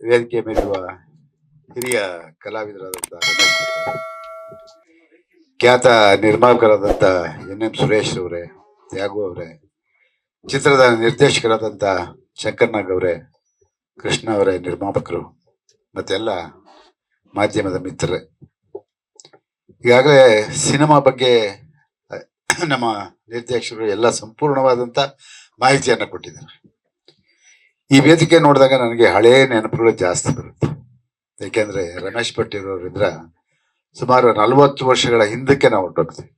ವೇದಿಕೆ ಮೇಲಿರುವ ಹಿರಿಯ ಕಲಾವಿದರಾದಂಥ ರಮೇಶ್ ಭಟ್, ಖ್ಯಾತ ನಿರ್ಮಾಪಕರಾದಂಥ ಎನ್ ಸುರೇಶ್ ಅವರೇ, ತ್ಯಾಗು ಅವರೇ, ಚಿತ್ರದ ನಿರ್ದೇಶಕರಾದಂಥ ಶಂಕರ್ನಾಗ್ ಅವರೇ, ಕೃಷ್ಣ ಅವರೇ ನಿರ್ಮಾಪಕರು, ಮತ್ತೆಲ್ಲ ಮಾಧ್ಯಮದ ಮಿತ್ರರೇ, ಈಗಾಗಲೇ ಸಿನಿಮಾ ಬಗ್ಗೆ ನಮ್ಮ ನಿರ್ದೇಶಕರು ಎಲ್ಲ ಸಂಪೂರ್ಣವಾದಂಥ ಮಾಹಿತಿಯನ್ನು ಕೊಟ್ಟಿದ್ದಾರೆ. ಈ ವೇದಿಕೆ ನೋಡಿದಾಗ ನನಗೆ ಹಳೆಯ ನೆನಪುಗಳು ಜಾಸ್ತಿ ಬರುತ್ತೆ. ಏಕೆಂದ್ರೆ ರಮೇಶ್ ಭಟ್ ಇರೋರಿದ್ರ ಸುಮಾರು 40 ವರ್ಷಗಳ ಹಿಂದಕ್ಕೆ ನಾವು ಹೊರಟೋಗ್ತೀವಿ.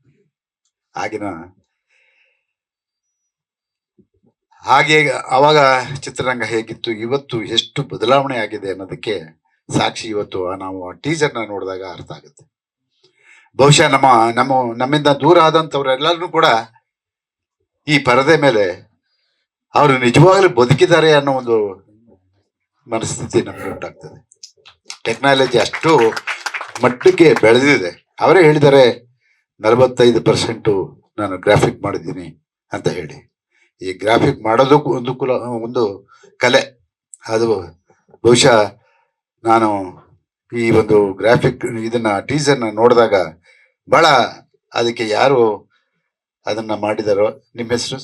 ಹಾಗೆ ಅವಾಗ ಚಿತ್ರರಂಗ ಹೇಗಿತ್ತು, ಇವತ್ತು ಎಷ್ಟು ಬದಲಾವಣೆ ಆಗಿದೆ ಅನ್ನೋದಕ್ಕೆ ಸಾಕ್ಷಿ ಇವತ್ತು ನಾವು ಆ ಟೀಸರ್ನ ನೋಡಿದಾಗ ಅರ್ಥ ಆಗುತ್ತೆ. ಬಹುಶಃ ನಮ್ಮಿಂದ ದೂರ ಆದಂಥವ್ರೆಲ್ಲರೂ ಕೂಡ ಈ ಪರದೆ ಮೇಲೆ ಅವರು ನಿಜವಾಗ್ಲೂ ಬದುಕಿದ್ದಾರೆ ಅನ್ನೋ ಒಂದು ಮನಸ್ಥಿತಿ ನಮ್ಗೆ ಉಂಟಾಗ್ತದೆ. ಟೆಕ್ನಾಲಜಿ ಅಷ್ಟು ಮಟ್ಟಕ್ಕೆ ಬೆಳೆದಿದೆ. ಅವರೇ ಹೇಳಿದ್ದಾರೆ 45% ನಾನು ಗ್ರಾಫಿಕ್ ಮಾಡಿದ್ದೀನಿ ಅಂತ ಹೇಳಿ. ಈ ಗ್ರಾಫಿಕ್ ಮಾಡೋದಕ್ಕೂ ಒಂದು ಕಲೆ. ಅದು ಬಹುಶಃ ನಾನು ಈ ಒಂದು ಗ್ರಾಫಿಕ್ ಇದನ್ನ ಟೀಸರ್ನ ನೋಡಿದಾಗ ಬಹಳ ಅದಕ್ಕೆ ಯಾರು ಅದನ್ನ ಮಾಡಿದಾರೋ, ನಿಮ್ಮ ಹೆಸರು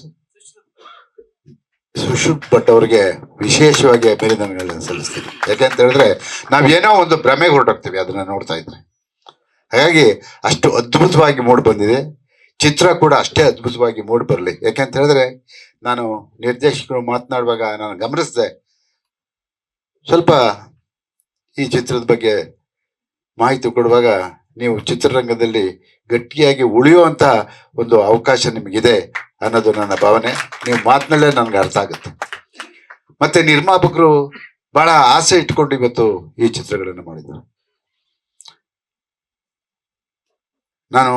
ಸುಶ್ರುತ್ ಭಟ್ ಅವರಿಗೆ ವಿಶೇಷವಾಗಿ ಅಭಿನಂದನೆಗಳನ್ನ ಸಲ್ಲಿಸ್ತೀನಿ. ಯಾಕೆಂತ ಹೇಳಿದ್ರೆ ನಾವೇನೋ ಒಂದು ಭ್ರಮೆಗೆ ಹೊರಟೋಗ್ತೀವಿ ಅದನ್ನ ನೋಡ್ತಾ ಇದ್ರೆ. ಹಾಗಾಗಿ ಅಷ್ಟು ಅದ್ಭುತವಾಗಿ ಮೂಡಿ ಬಂದಿದೆ. ಚಿತ್ರ ಕೂಡ ಅಷ್ಟೇ ಅದ್ಭುತವಾಗಿ ಮೂಡಿ ಬರಲಿ. ಯಾಕೆಂತ ಹೇಳಿದ್ರೆ ನಾನು ನಿರ್ದೇಶಕರು ಮಾತನಾಡುವಾಗ ನಾನು ಗಮನಿಸಿದೆ, ಸ್ವಲ್ಪ ಈ ಚಿತ್ರದ ಬಗ್ಗೆ ಮಾಹಿತಿ ಕೊಡುವಾಗ ನೀವು ಚಿತ್ರರಂಗದಲ್ಲಿ ಗಟ್ಟಿಯಾಗಿ ಉಳಿಯುವಂತ ಒಂದು ಅವಕಾಶ ನಿಮಗಿದೆ ಅನ್ನೋದು ನನ್ನ ಭಾವನೆ. ನೀವು ಮಾತಿನಲ್ಲೇ ನನ್ಗೆ ಅರ್ಥ ಆಗುತ್ತೆ. ಮತ್ತೆ ನಿರ್ಮಾಪಕರು ಬಹಳ ಆಸೆ ಇಟ್ಕೊಂಡು ಇವತ್ತು ಈ ಚಿತ್ರಗಳನ್ನು ಮಾಡಿದ್ದಾರೆ. ನಾನು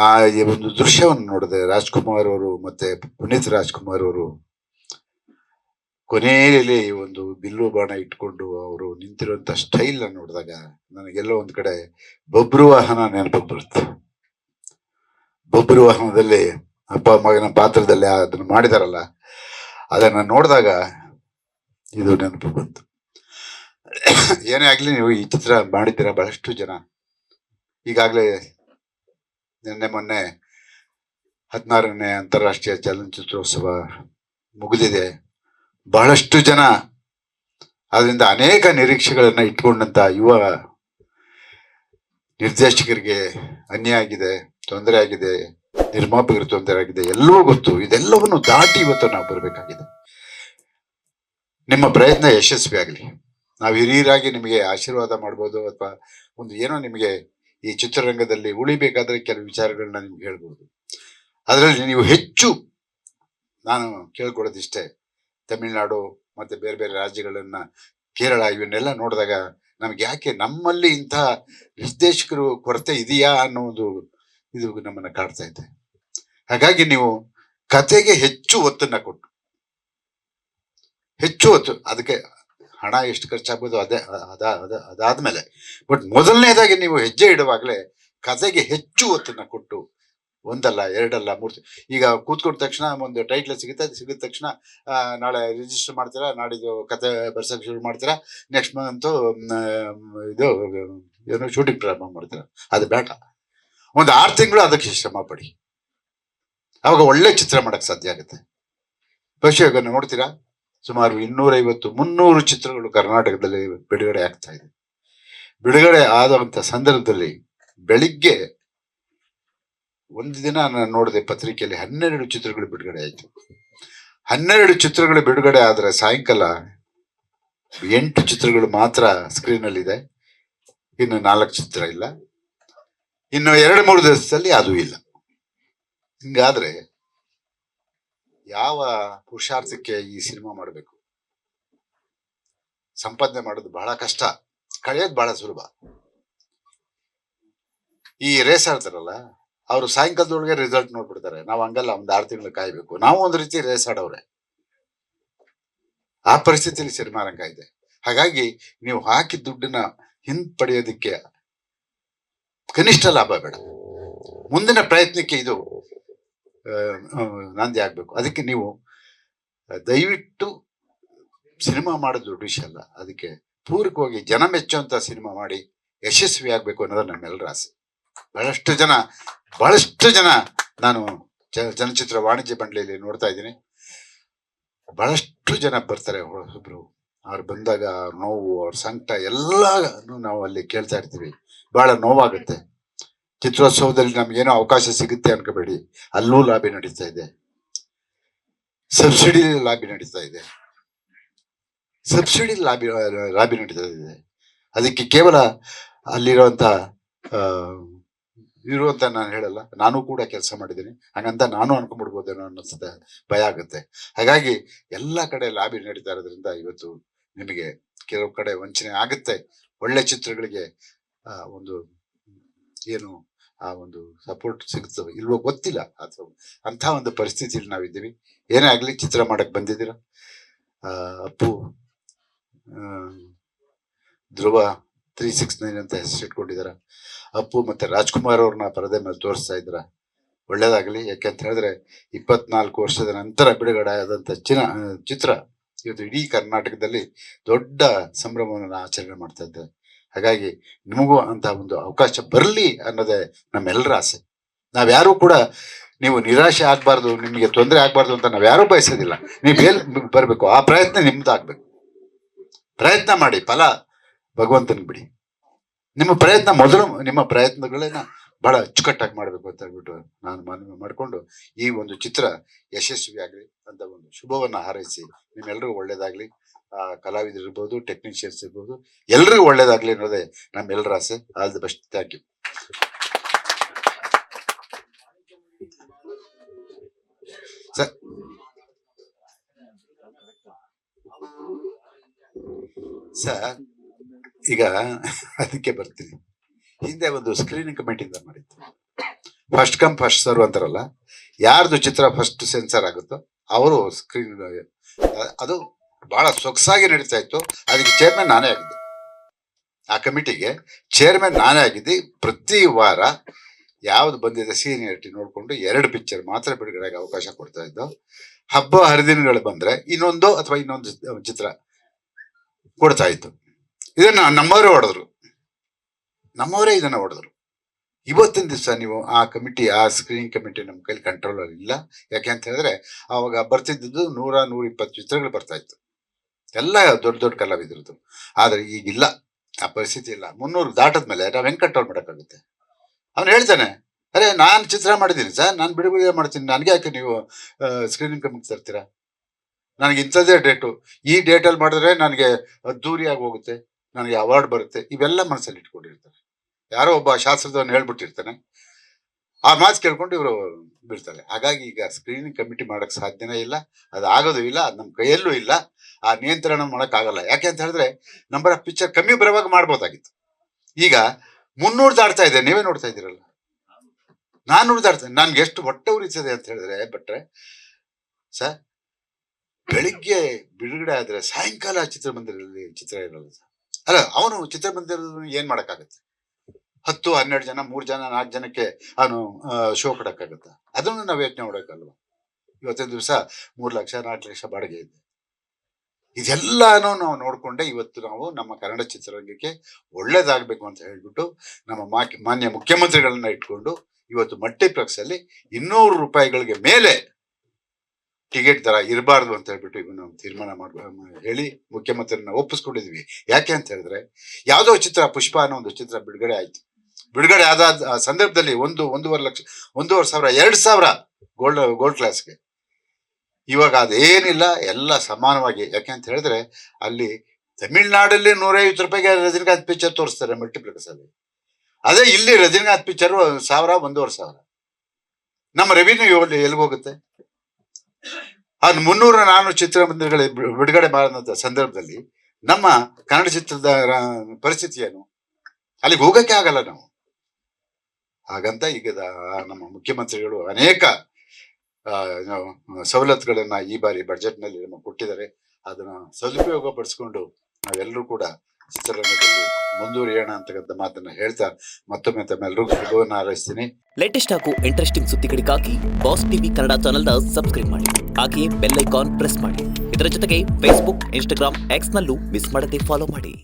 ಆ ಒಂದು ದೃಶ್ಯವನ್ನು ನೋಡಿದೆ. ರಾಜ್ಕುಮಾರ್ ಅವರು ಮತ್ತೆ ಪುನೀತ್ ರಾಜ್ಕುಮಾರ್ ಅವರು ಕೊನೆಯಲ್ಲಿ ಒಂದು ಬಿಲ್ಲು ಬಾಣ ಇಟ್ಕೊಂಡು ಅವರು ನಿಂತಿರುವಂತ ಸ್ಟೈಲ್ ನೋಡಿದಾಗ ನನಗೆಲ್ಲೋ ಒಂದ್ ಕಡೆ ಬಬ್ರು ವಾಹನ ನೆನಪು ಬರುತ್ತೆ. ಬಬ್ರು ವಾಹನದಲ್ಲಿ ಅಪ್ಪ ಮಗನ ಪಾತ್ರದಲ್ಲಿ ಅದನ್ನು ಮಾಡಿದಾರಲ್ಲ, ಅದನ್ನ ನೋಡಿದಾಗ ಇದು ನೆನಪು ಬಂತು. ಏನೇ ಆಗ್ಲಿ, ನೀವು ಈ ಚಿತ್ರ ಮಾಡಿದ್ದೀರಾ. ಬಹಳಷ್ಟು ಜನ ಈಗಾಗಲೇ ಮೊನ್ನೆ 16ನೇ ಅಂತಾರಾಷ್ಟ್ರೀಯ ಚಲನಚಿತ್ರೋತ್ಸವ ಮುಗಿದಿದೆ. ಬಹಳಷ್ಟು ಜನ ಅದರಿಂದ ಅನೇಕ ನಿರೀಕ್ಷೆಗಳನ್ನ ಇಟ್ಕೊಂಡಂತ ಯುವ ನಿರ್ದೇಶಕರಿಗೆ ಅನ್ಯಾಯ ಆಗಿದೆ, ತೊಂದರೆ ಆಗಿದೆ, ನಿರ್ಮಾಪಕರಿಗೆ ತೊಂದರೆ ಆಗಿದೆ, ಎಲ್ಲವೂ ಗೊತ್ತು. ಇದೆಲ್ಲವನ್ನು ದಾಟಿ ಇವತ್ತು ನಾವು ಬರಬೇಕಾಗಿದೆ. ನಿಮ್ಮ ಪ್ರಯತ್ನ ಯಶಸ್ವಿ ಆಗಲಿ. ನಾವು ಹಿರಿಯರಾಗಿ ನಿಮಗೆ ಆಶೀರ್ವಾದ ಮಾಡ್ಬೋದು, ಅಥವಾ ಒಂದು ಏನೋ ನಿಮಗೆ ಈ ಚಿತ್ರರಂಗದಲ್ಲಿ ಉಳಿಬೇಕಾದ್ರೆ ಕೆಲವು ವಿಚಾರಗಳನ್ನ ನಿಮ್ಗೆ ಹೇಳ್ಬೋದು. ಅದರಲ್ಲಿ ನೀವು ಹೆಚ್ಚು ನಾನು ಕೇಳ್ಕೊಳ್ಳೋದಿಷ್ಟೇ, ತಮಿಳುನಾಡು ಮತ್ತೆ ಬೇರೆ ಬೇರೆ ರಾಜ್ಯಗಳನ್ನ, ಕೇರಳ, ಇವನ್ನೆಲ್ಲ ನೋಡಿದಾಗ ನಮ್ಗೆ ಯಾಕೆ ನಮ್ಮಲ್ಲಿ ಇಂಥ ನಿರ್ದೇಶಕರು ಕೊರತೆ ಇದೆಯಾ ಅನ್ನೋದು ಇದು ನಮ್ಮನ್ನ ಕಾಡ್ತಾ ಇದೆ. ಹಾಗಾಗಿ ನೀವು ಕತೆಗೆ ಹೆಚ್ಚು ಒತ್ತನ್ನ ಕೊಟ್ಟು, ಹೆಚ್ಚು ಒತ್ತು, ಅದಕ್ಕೆ ಹಣ ಎಷ್ಟು ಖರ್ಚಾಗ್ಬೋದು ಅದಾದ್ಮೇಲೆ, ಬಟ್ ಮೊದಲನೇದಾಗಿ ನೀವು ಹೆಜ್ಜೆ ಇಡುವಾಗಲೇ ಕತೆಗೆ ಹೆಚ್ಚು ಒತ್ತನ್ನ ಕೊಟ್ಟು, ಒಂದಲ್ಲ ಎರಡಲ್ಲ ಮೂರು, ಈಗ ಕೂತ್ಕೊಂಡ ತಕ್ಷಣ ಒಂದು ಟೈಟ್ಲ್ ಸಿಗಿದ ತಕ್ಷಣ ನಾಳೆ ರಿಜಿಸ್ಟರ್ ಮಾಡ್ತೀರಾ, ನಾಡಿದ್ದು ಕತೆ ಬರ್ಸಕ್ಕೆ ಶುರು ಮಾಡ್ತೀರಾ, ನೆಕ್ಸ್ಟ್ ಮಂತು ಇದು ಏನೋ ಶೂಟಿಂಗ್ ಪ್ರಾರಂಭ ಮಾಡ್ತೀರಾ. ಅದು ಬೇಡ. ಒಂದು 6 ತಿಂಗಳು ಅದಕ್ಕೆ ಶ್ರಮ ಪಡಿ, ಅವಾಗ ಒಳ್ಳೆ ಚಿತ್ರ ಮಾಡಕ್ ಸಾಧ್ಯ ಆಗುತ್ತೆ. ಬಹುಶಃ ನೋಡ್ತೀರಾ, ಸುಮಾರು 250-300 ಚಿತ್ರಗಳು ಕರ್ನಾಟಕದಲ್ಲಿ ಬಿಡುಗಡೆ ಆಗ್ತಾ ಇದೆ. ಬಿಡುಗಡೆ ಆದಂತ ಸಂದರ್ಭದಲ್ಲಿ ಬೆಳಿಗ್ಗೆ ಒಂದು ದಿನ ನಾನು ನೋಡಿದೆ ಪತ್ರಿಕೆಯಲ್ಲಿ 12 ಚಿತ್ರಗಳು ಬಿಡುಗಡೆ ಆಯ್ತು. 12 ಚಿತ್ರಗಳು ಬಿಡುಗಡೆ ಆದ್ರೆ ಸಾಯಂಕಾಲ 8 ಚಿತ್ರಗಳು ಮಾತ್ರ ಸ್ಕ್ರೀನ್ ಅಲ್ಲಿ ಇದೆ. ಇನ್ನು 4 ಚಿತ್ರ ಇಲ್ಲ. ಇನ್ನು 2-3 ದಿವಸದಲ್ಲಿ ಅದು ಇಲ್ಲ. ಹಿಂಗಾದ್ರೆ ಯಾವ ಪುರುಷಾರ್ಥಕ್ಕೆ ಈ ಸಿನಿಮಾ ಮಾಡಬೇಕು? ಸಂಪಾದನೆ ಮಾಡೋದು ಬಹಳ ಕಷ್ಟ, ಕಳೆಯೋದು ಬಹಳ ಸುಲಭ. ಈ ರೇಸ್ ಆಡ್ತಾರಲ್ಲ, ಅವರು ಸಾಯಂಕಾಲದೊಳಗೆ ರಿಸಲ್ಟ್ ನೋಡ್ಬಿಡ್ತಾರೆ. ನಾವು ಹಂಗಲ್ಲ, ಒಂದು 6 ತಿಂಗಳು ಕಾಯ್ಬೇಕು. ನಾವು ಒಂದು ರೀತಿ ರೇಸ್ ಆಡವ್ರೆ. ಆ ಪರಿಸ್ಥಿತಿಯಲ್ಲಿ ಸಿನಿಮಾ ರಂಗ ಇದೆ. ಹಾಗಾಗಿ ನೀವು ಹಾಕಿ ದುಡ್ಡನ್ನ ಹಿಂಪಡೆಯೋದಕ್ಕೆ ಕನಿಷ್ಠ ಲಾಭ ಬೇಡ. ಮುಂದಿನ ಪ್ರಯತ್ನಕ್ಕೆ ಇದು ನಾಂದಿ ಆಗ್ಬೇಕು. ಅದಕ್ಕೆ ನೀವು ದಯವಿಟ್ಟು ಸಿನಿಮಾ ಮಾಡೋದು ದೊಡ್ಡ ವಿಷಯ ಅಲ್ಲ. ಅದಕ್ಕೆ ಪೂರಕವಾಗಿ ಜನ ಮೆಚ್ಚುವಂತ ಸಿನಿಮಾ ಮಾಡಿ ಯಶಸ್ವಿ ಆಗ್ಬೇಕು ಅನ್ನೋದು ನಮ್ಮೆಲ್ಲರ ಆಸೆ. ಬಹಳಷ್ಟು ಜನ ನಾನು ಚಲನಚಿತ್ರ ವಾಣಿಜ್ಯ ಮಂಡಳಿಯಲ್ಲಿ ನೋಡ್ತಾ ಇದ್ದೀನಿ. ಬಹಳಷ್ಟು ಜನ ಬರ್ತಾರೆ ಒಬ್ರು. ಅವ್ರು ಬಂದಾಗ ಅವ್ರ ನೋವು, ಅವ್ರ ಸಂಕಟ ಎಲ್ಲಾನು ನಾವು ಅಲ್ಲಿ ಕೇಳ್ತಾ ಇರ್ತೀವಿ. ಬಹಳ ನೋವಾಗುತ್ತೆ. ಚಿತ್ರೋತ್ಸವದಲ್ಲಿ ನಮ್ಗೇನೋ ಅವಕಾಶ ಸಿಗುತ್ತೆ ಅನ್ಕೋಬೇಡಿ, ಅಲ್ಲೂ ಲಾಬಿ ನಡೀತಾ ಇದೆ, ಸಬ್ಸಿಡಿ ಲಾಬಿ ನಡೀತಾ ಇದೆ, ಲಾಬಿ ನಡೀತಾ ಇದೆ. ಅದಕ್ಕೆ ಕೇವಲ ಅಲ್ಲಿರುವಂತ ಇರುವಂತ ನಾನು ಹೇಳಲ್ಲ, ನಾನು ಕೂಡ ಕೆಲಸ ಮಾಡಿದ್ದೀನಿ, ಹಂಗಂತ ನಾನು ಅನ್ಕೊಂಡ್ಬಿಡ್ಬೋದೇನೋ ಅನ್ನಿಸ್ತದೆ, ಭಯ ಆಗುತ್ತೆ. ಹಾಗಾಗಿ ಎಲ್ಲಾ ಕಡೆ ಲಾಬಿ ನಡೀತಾ ಇರೋದ್ರಿಂದ ಇವತ್ತು ನಿಮಗೆ ಕೆಲವು ಕಡೆ ವಂಚನೆ ಆಗುತ್ತೆ. ಒಳ್ಳೆ ಚಿತ್ರಗಳಿಗೆ ಒಂದು ಏನು ಆ ಒಂದು ಸಪೋರ್ಟ್ ಸಿಗುತ್ತವೆ ಇಲ್ವೋ ಗೊತ್ತಿಲ್ಲ, ಅಥವಾ ಅಂತ ಒಂದು ಪರಿಸ್ಥಿತಿಯಲ್ಲಿ ನಾವಿದ್ದೀವಿ. ಏನೇ ಆಗ್ಲಿ ಚಿತ್ರ ಮಾಡಕ್ ಬಂದಿದ್ದೀರ. ಅಪ್ಪು, ಧ್ರುವ 369 ಅಂತ ಹೆಸರಿಟ್ಕೊಂಡಿದಾರ. ಅಪ್ಪು ಮತ್ತೆ ರಾಜ್ಕುಮಾರ್ ಅವ್ರನ್ನ ಪರದೆ ಮೇಲೆ ತೋರಿಸ್ತಾ ಇದ್ರ. ಒಳ್ಳೇದಾಗ್ಲಿ. ಯಾಕೆಂತ ಹೇಳಿದ್ರೆ 24 ವರ್ಷದ ನಂತರ ಬಿಡುಗಡೆ ಆದಂತ ಚಿತ್ರ ಇವತ್ತು ಇಡೀ ಕರ್ನಾಟಕದಲ್ಲಿ ದೊಡ್ಡ ಸಂಭ್ರಮವನ್ನು ಆಚರಣೆ ಮಾಡ್ತಾ ಇದ್ದಾರೆ. ಹಾಗಾಗಿ ನಿಮಗೂ ಅಂತ ಒಂದು ಅವಕಾಶ ಬರಲಿ ಅನ್ನೋದೇ ನಮ್ಮೆಲ್ಲರ ಆಸೆ. ನಾವ್ಯಾರು ಕೂಡ ನೀವು ನಿರಾಶೆ ಆಗ್ಬಾರ್ದು, ನಿಮಗೆ ತೊಂದರೆ ಆಗ್ಬಾರ್ದು ಅಂತ ನಾವ್ಯಾರೂ ಬಯಸೋದಿಲ್ಲ. ನೀವು ಬರ್ಬೇಕು, ಆ ಪ್ರಯತ್ನ ನಿಮ್ದಾಗ್ಬೇಕು. ಪ್ರಯತ್ನ ಮಾಡಿ, ಫಲ ಭಗವಂತನ ಬಿಡಿ. ನಿಮ್ಮ ಪ್ರಯತ್ನಗಳನ್ನ ಬಹಳ ಅಚ್ಚುಕಟ್ಟಾಗಿ ಮಾಡ್ಬೇಕು ಅಂತ ಹೇಳ್ಬಿಟ್ಟು ನಾನು ಮನವಿ ಮಾಡಿಕೊಂಡು ಈ ಒಂದು ಚಿತ್ರ ಯಶಸ್ವಿ ಆಗ್ಲಿ ಅಂತ ಒಂದು ಶುಭವನ್ನ ಹಾರೈಸಿ ನಿಮ್ಮೆಲ್ಲರಿಗೂ ಒಳ್ಳೇದಾಗ್ಲಿ. ಕಲಾವಿದರು ಇರ್ಬೋದು, ಟೆಕ್ನಿಷಿಯನ್ಸ್ ಇರ್ಬೋದು, ಎಲ್ರಿಗೂ ಒಳ್ಳೇದಾಗ್ಲಿ ಅನ್ನೋದೇ ನಮ್ಮೆಲ್ಲರ ಆಸೆ. All the best. Thank you sir. Sir ಈಗ ಅದಕ್ಕೆ ಬರ್ತೀನಿ. ಹಿಂದೆ ಒಂದು ಸ್ಕ್ರೀನಿಂಗ್ ಕಮಿಟಿಯಿಂದ ಮಾಡಿತ್ತು. ಫಸ್ಟ್ ಕಮ್ ಫಸ್ಟ್ ಸರ್ವ್ ಅಂತಾರಲ್ಲ, ಯಾರ್ದು ಚಿತ್ರ ಫಸ್ಟ್ ಸೆನ್ಸರ್ ಆಗುತ್ತೋ ಅವರು ಸ್ಕ್ರೀನ್, ಅದು ಬಹಳ ಸೊಗಸಾಗಿ ನಡೀತಾ ಇತ್ತು. ಅದಕ್ಕೆ ಚೇರ್ಮನ್ ನಾನೇ ಆಗಿದ್ದೆ. ಆ ಕಮಿಟಿಗೆ ಚೇರ್ಮನ್ ನಾನೇ ಆಗಿದ್ದೆ. ಪ್ರತಿ ವಾರ ಯಾವ್ದು ಬಂದಿದೆ ಸೀನಿಯರಿಟಿ ನೋಡ್ಕೊಂಡು 2 ಪಿಕ್ಚರ್ ಮಾತ್ರ ಬಿಡುಗಡೆಗೆ ಅವಕಾಶ ಕೊಡ್ತಾ ಇದ್ದು. ಹಬ್ಬ ಹರಿದಿನಗಳು ಬಂದ್ರೆ ಇನ್ನೊಂದು ಅಥವಾ ಇನ್ನೊಂದು ಚಿತ್ರ ಕೊಡ್ತಾ ಇತ್ತು. ಇದನ್ನ ನಮ್ಮವರೇ ಇದನ್ನ ಹೊಡೆದ್ರು. ಇವತ್ತಿನ ದಿವಸ ನೀವು ಆ ಕಮಿಟಿ, ಆ ಸ್ಕ್ರೀನಿಂಗ್ ಕಮಿಟಿ ನಮ್ಮ ಕೈಲಿ ಕಂಟ್ರೋಲ್ ಅಲ್ಲಿ ಇಲ್ಲ. ಯಾಕೆ ಅಂತ ಹೇಳಿದ್ರೆ ಅವಾಗ ಬರ್ತಿದ್ದು 100-120 ಚಿತ್ರಗಳು ಬರ್ತಾ ಇತ್ತು, ಎಲ್ಲ ದೊಡ್ಡ ಕಲಾವಿದ್ರದ್ದು. ಆದ್ರೆ ಈಗಿಲ್ಲ, ಆ ಪರಿಸ್ಥಿತಿ ಇಲ್ಲ. 300 ದಾಟದ್ಮೇಲೆ ನಾವ್ ಹೆಂಗ್ ಕಂಟ್ರೋಲ್ ಮಾಡಕ್ಕಾಗುತ್ತೆ? ಅವ್ನು ಹೇಳ್ತಾನೆ, ಅರೆ ನಾನ್ ಚಿತ್ರ ಮಾಡಿದ್ದೀನಿ ಸರ್, ನಾನು ಬಿಡುಗಡೆ ಮಾಡ್ತೀನಿ, ನನ್ಗೆ ಯಾಕೆ ನೀವು ಸ್ಕ್ರೀನಿಂಗ್ ಕಮಿಟಿ ತರ್ತೀರಾ? ನನಗೆ ಇಂಥದ್ದೇ ಡೇಟು, ಈ ಡೇಟಲ್ಲಿ ಮಾಡಿದ್ರೆ ನನಗೆ ಅದ್ದೂರಿಯಾಗಿ ಹೋಗುತ್ತೆ, ನನಗೆ ಅವಾರ್ಡ್ ಬರುತ್ತೆ, ಇವೆಲ್ಲ ಮನಸ್ಸಲ್ಲಿ ಇಟ್ಕೊಂಡಿರ್ತಾರೆ. ಯಾರೋ ಒಬ್ಬ ಶಾಸ್ತ್ರದವನ್ನ ಹೇಳ್ಬಿಟ್ಟಿರ್ತಾನೆ, ಆ ಮಾತು ಕೇಳ್ಕೊಂಡು ಇವರು ಬಿಡ್ತಾರೆ. ಹಾಗಾಗಿ ಈಗ ಸ್ಕ್ರೀನಿಂಗ್ ಕಮಿಟಿ ಮಾಡಕ್ ಸಾಧ್ಯನೇ ಇಲ್ಲ, ಅದು ಆಗೋದು ಇಲ್ಲ, ಅದು ನಮ್ಮ ಕೈಯಲ್ಲೂ ಇಲ್ಲ. ಆ ನಿಯಂತ್ರಣ ಮಾಡಕ್ ಆಗಲ್ಲ. ಯಾಕೆ ಅಂತ ಹೇಳಿದ್ರೆ ನಂಬರ್ ಆಫ್ ಪಿಕ್ಚರ್ ಕಮ್ಮಿ ಬರುವಾಗ ಮಾಡ್ಬೋದಾಗಿತ್ತು. ಈಗ 300 ದಾಟ್ತಾ ಇದೆ, ನೀವೇ ನೋಡ್ತಾ ಇದ್ದೀರಲ್ಲ. 400 ದಾಟ್ತಾ, ನನ್ಗೆ ಎಷ್ಟು ಹೊಟ್ಟೆ ಉರಿತದೆ ಅಂತ ಹೇಳಿದ್ರೆ ಭಟ್ರೆ ಸರ್, ಬೆಳಿಗ್ಗೆ ಬಿಡುಗಡೆ ಆದ್ರೆ ಸಾಯಂಕಾಲ ಚಿತ್ರಮಂದಿರದಲ್ಲಿ ಚಿತ್ರ ಇರಲ್ಲ ಸರ್. ಅಲ್ಲ, ಅವನು ಚಿತ್ರಮಂದಿರದಲ್ಲಿ ಏನ್ ಮಾಡಕ್ಕಾಗತ್ತೆ? 10-12 ಜನ, 3 ಜನ 4 ಜನಕ್ಕೆ ಅವನು ಶೋ ಕೊಡಕ್ಕಾಗತ್ತ? ಅದನ್ನು ನಾವು ಯೋಚನೆ ಮಾಡಬೇಕಲ್ವ. ಇವತ್ತಿನ ದಿವಸ 3 ಲಕ್ಷ 4 ಲಕ್ಷ ಬಾಡಿಗೆ ಇದೆ. ಇದೆಲ್ಲಾನು ನಾವು ನೋಡ್ಕೊಂಡೆ ಇವತ್ತು ನಾವು ನಮ್ಮ ಕನ್ನಡ ಚಿತ್ರರಂಗಕ್ಕೆ ಒಳ್ಳೇದಾಗ್ಬೇಕು ಅಂತ ಹೇಳ್ಬಿಟ್ಟು ನಮ್ಮ ಮಾನ್ಯ ಮುಖ್ಯಮಂತ್ರಿಗಳನ್ನ ಇಟ್ಕೊಂಡು ಇವತ್ತು ಮಲ್ಟಿಪ್ಲೆಕ್ಸ್ ಅಲ್ಲಿ 200 ರೂಪಾಯಿಗಳಿಗೆ ಮೇಲೆ ಟಿಕೆಟ್ ದರ ಇರಬಾರ್ದು ಅಂತ ಹೇಳ್ಬಿಟ್ಟು ಇವಾಗ ನಾವು ತೀರ್ಮಾನ ಹೇಳಿ ಮುಖ್ಯಮಂತ್ರಿನ ಒಪ್ಪಿಸ್ಕೊಂಡಿದ್ವಿ. ಯಾಕೆ ಅಂತ ಹೇಳಿದ್ರೆ ಯಾವ್ದೋ ಚಿತ್ರ, ಪುಷ್ಪ ಅನ್ನೋ ಒಂದು ಚಿತ್ರ ಬಿಡುಗಡೆ ಆಯ್ತು. ಬಿಡುಗಡೆ ಆದ ಸಂದರ್ಭದಲ್ಲಿ 1.5 ಲಕ್ಷ, 1,500, 2,000 ಗೋಲ್ಡ್ ಕ್ಲಾಸ್ಗೆ. ಇವಾಗ ಅದೇನಿಲ್ಲ, ಎಲ್ಲ ಸಮಾನವಾಗಿ. ಯಾಕೆ ಅಂತ ಹೇಳಿದ್ರೆ ಅಲ್ಲಿ ತಮಿಳ್ನಾಡಲ್ಲಿ 150 ರೂಪಾಯಿಗೆ ರಜನಿಕಾಂತ್ ಪಿಕ್ಚರ್ ತೋರಿಸ್ತಾರೆ ಮಲ್ಟಿಪ್ಲೆಕ್ಸ್ ಅಲ್ಲಿ. ಅದೇ ಇಲ್ಲಿ ರಜನಿಕಾಂತ್ ಪಿಕ್ಚರ್ 1,000, 1,500. ನಮ್ಮ ರೆವಿನ್ಯೂ ಎಲ್ಲಿಗೆ ಹೋಗುತ್ತೆ? ಅದು 300-400 ಚಿತ್ರಮಂದಿರಗಳ ಬಿಡುಗಡೆ ಮಾಡಿದಂತ ಸಂದರ್ಭದಲ್ಲಿ ನಮ್ಮ ಕನ್ನಡ ಚಿತ್ರದ ಪರಿಸ್ಥಿತಿ ಏನು? ಅಲ್ಲಿಗೆ ಹೋಗಕ್ಕೆ ಆಗಲ್ಲ ನಾವು. ಹಾಗಂತ ಈಗ ನಮ್ಮ ಮುಖ್ಯಮಂತ್ರಿಗಳು ಅನೇಕ ಸವಲತ್ತುಗಳನ್ನ ಈ ಬಾರಿ ಬಜೆಟ್ ನಲ್ಲಿ ನಮಗೆ ಕೊಟ್ಟಿದ್ದಾರೆ. ಅದನ್ನ ಸದುಪಯೋಗ ಪಡಿಸ್ಕೊಂಡು ನಾವೆಲ್ಲರೂ ಕೂಡ ಚಿತ್ರರಂಗದಲ್ಲಿ ಮುಂದುವರಿಯೋಣ ಅಂತಕ್ಕಂಥ ಮಾತನ್ನ ಹೇಳ್ತಾ ಮತ್ತೊಮ್ಮೆ ತಮ್ಮೆಲ್ಲರಿಗೂ ಶುಭವನ್ನು ಹಾರೈಸ್ತೀನಿ. ಲೇಟೆಸ್ಟ್ ಹಾಗೂ ಇಂಟ್ರೆಸ್ಟಿಂಗ್ ಸುದ್ದಿಗಳಿಗಾಗಿ ಬಾಸ್ ಟಿವಿ ಕನ್ನಡ ಚಾನೆಲ್ನ ಸಬ್ಸ್ಕ್ರೈಬ್ ಮಾಡಿ. ಹಾಗೆಯೇ ಬೆಲ್ ಐಕಾನ್ ಪ್ರೆಸ್ ಮಾಡಿ. ಇದರ ಜೊತೆಗೆ ಫೇಸ್ಬುಕ್, ಇನ್ಸ್ಟಾಗ್ರಾಮ್, ಎಕ್ಸ್ನಲ್ಲೂ ಮಿಸ್ ಮಾಡದೆ ಫಾಲೋ ಮಾಡಿ.